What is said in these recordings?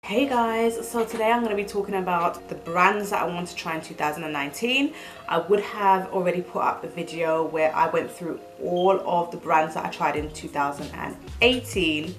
Hey guys, so today I'm going to be talking about the brands that I want to try in 2019. I would have already put up a video where I went through all of the brands that I tried in 2018.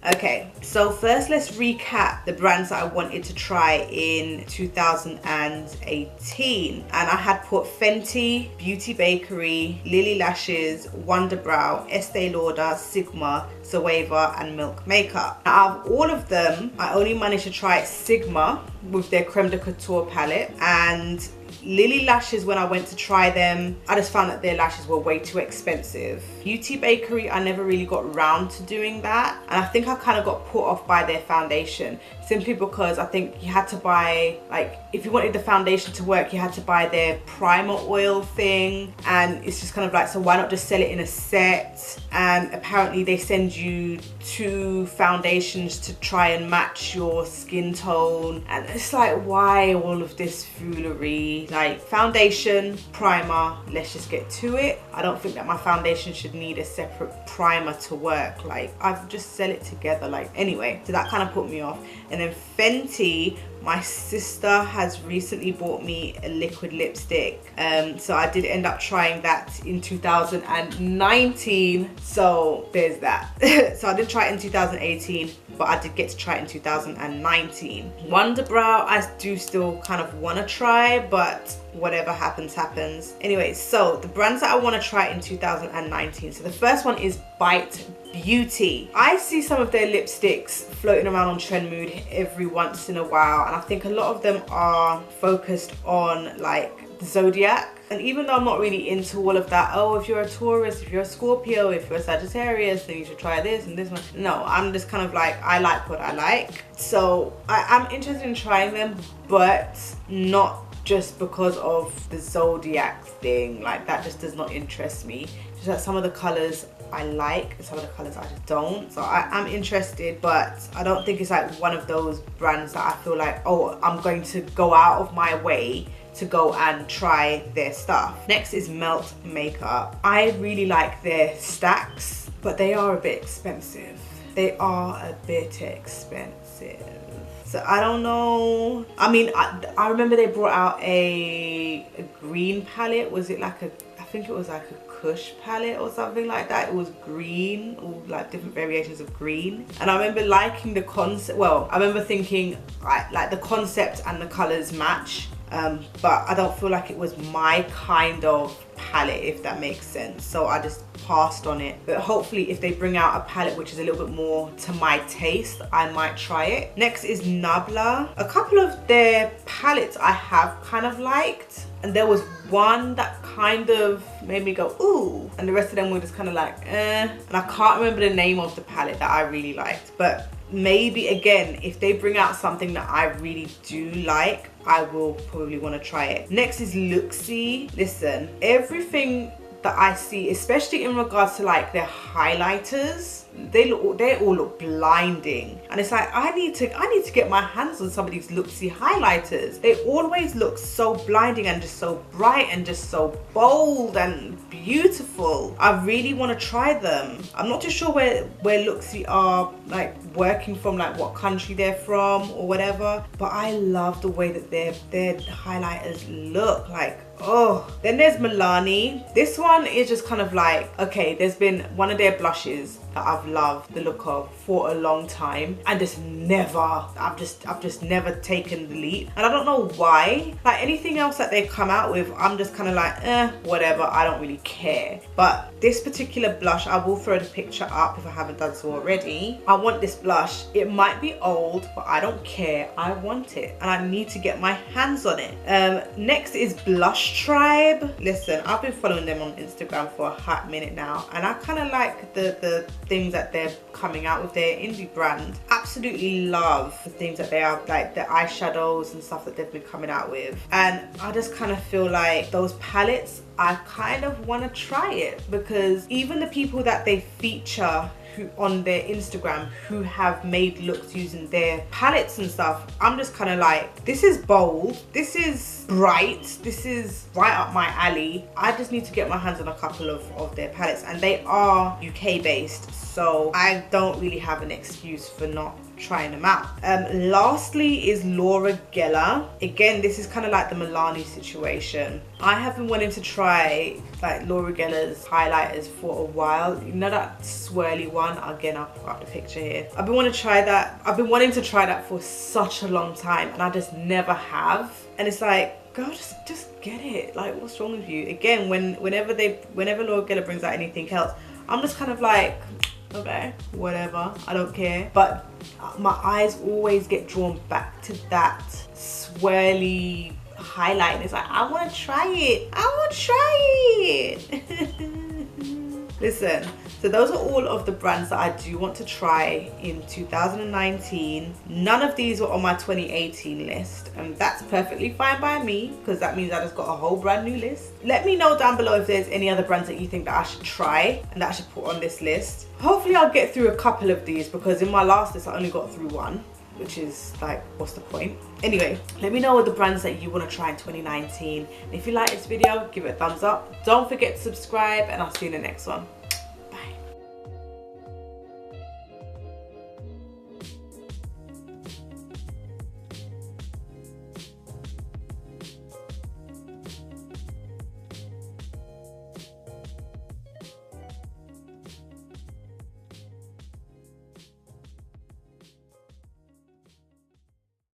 Okay, so first let's recap the brands that I wanted to try in 2018. And I had put Fenty, Beauty Bakery, Lily Lashes, Wonder Brow, Estee Lauder, Sigma, Zoeva and Milk Makeup. Out of all of them, I only managed to try Sigma with their Creme de Couture palette, and Lily Lashes, when I went to try them, I just found that their lashes were way too expensive. Beauty Bakery, I never really got round to doing that, and I think I kind of got put off by their foundation, simply because I think you had to buy, like, if you wanted the foundation to work, you had to buy their primer oil thing, and it's just kind of like, so why not just sell it in a set? And apparently they send you 2 foundations to try and match your skin tone, and it's like, why all of this foolery? Like, foundation, primer, let's just get to it. I don't think that my foundation should need a separate primer to work. Like, I've just sell it together. Like, anyway, so that kind of put me off. And then Fenty, my sister has recently bought me a liquid lipstick, so I did end up trying that in 2019, so there's that. So I did try it in 2018, but I did get to try it in 2019. Wonder Brow, I do still kind of want to try, but whatever happens happens. Anyway, so the brands that I want to try in 2019, so the first one is Bite Beauty. I see some of their lipsticks floating around on Trend Mood every once in a while, and I think a lot of them are focused on like the zodiac. And even though I'm not really into all of that, oh, if you're a Taurus, if you're a Scorpio, if you're a Sagittarius, then you should try this and this one. No, I'm just kind of like, I like what I like. So I'm interested in trying them, but not just because of the zodiac thing. Like, that just does not interest me. Just that some of the colors I like and some of the colors I just don't. So I'm interested, but I don't think it's like one of those brands that I feel like, oh, I'm going to go out of my way to go and try their stuff. Next is Milk Makeup. I really like their stacks, but they are a bit expensive. They are a bit expensive. So I don't know. I mean, I remember they brought out a green palette. Was it like a, I think it was like a Kush palette or something like that. It was green, or like different variations of green. And I remember liking the concept. Well, I remember thinking like the concept and the colors match. But I don't feel like it was my kind of palette, if that makes sense. So I just passed on it. But hopefully if they bring out a palette which is a little bit more to my taste, I might try it. Next is Nabla. A couple of their palettes I have kind of liked, and there was one that kind of made me go ooh, and the rest of them were just kind of like eh. And I can't remember the name of the palette that I really liked, but maybe again, if they bring out something that I really do like, I will probably want to try it. Next is Luxie. Listen, everything that I see, especially in regards to like their highlighters, they all look blinding, and it's like I need to get my hands on some of these Luxie highlighters. They always look so blinding and just so bright and just so bold and beautiful. I really want to try them. I'm not too sure where Luxie are like working from, like what country they're from or whatever, but I love the way that their highlighters look. Like, oh. Then there's Milani. This one is just kind of like, okay, there's been one of their blushes that I've loved the look of for a long time, and just never, I've just never taken the leap, and I don't know why. Like, anything else that they come out with, I'm just kind of like whatever, I don't really care. But this particular blush, I will throw the picture up if I haven't done so already. I want this blush. It might be old, but I don't care. I want it, and I need to get my hands on it. Next is Blush Tribe. Listen, I've been following them on Instagram for a hot minute now, and I kind of like the things that they're coming out with, their indie brand. Absolutely love the things that they are, like the eyeshadows and stuff that they've been coming out with. And I just kind of feel like those palettes, I kind of want to try it, because even the people that they feature who on their Instagram who have made looks using their palettes and stuff, I'm just kind of like, this is bold, this is bright, this is right up my alley. I just need to get my hands on a couple of their palettes, and they are UK based, so I don't really have an excuse for not trying them out. Lastly is Laura Geller. Again, this is kind of like the Milani situation. I have been wanting to try like Laura Geller's highlighters for a while. You know that swirly one? Again, I'll put up the picture here. I've been wanting to try that. I've been wanting to try that for such a long time, and I just never have. And it's like, girl, just get it. Like, what's wrong with you? Again, whenever Laura Geller brings out anything else, I'm just kind of like, okay, whatever, I don't care. But my eyes always get drawn back to that swirly highlight, and it's like, I want to try it. I want to try it. Listen, so those are all of the brands that I do want to try in 2019. None of these were on my 2018 list, and that's perfectly fine by me, because that means I just got a whole brand new list. Let me know down below if there's any other brands that you think that I should try and that I should put on this list. Hopefully I'll get through a couple of these, because in my last list I only got through one, which is like, what's the point? Anyway, let me know what the brands that you want to try in 2019. And if you like this video, give it a thumbs up. Don't forget to subscribe, and I'll see you in the next one.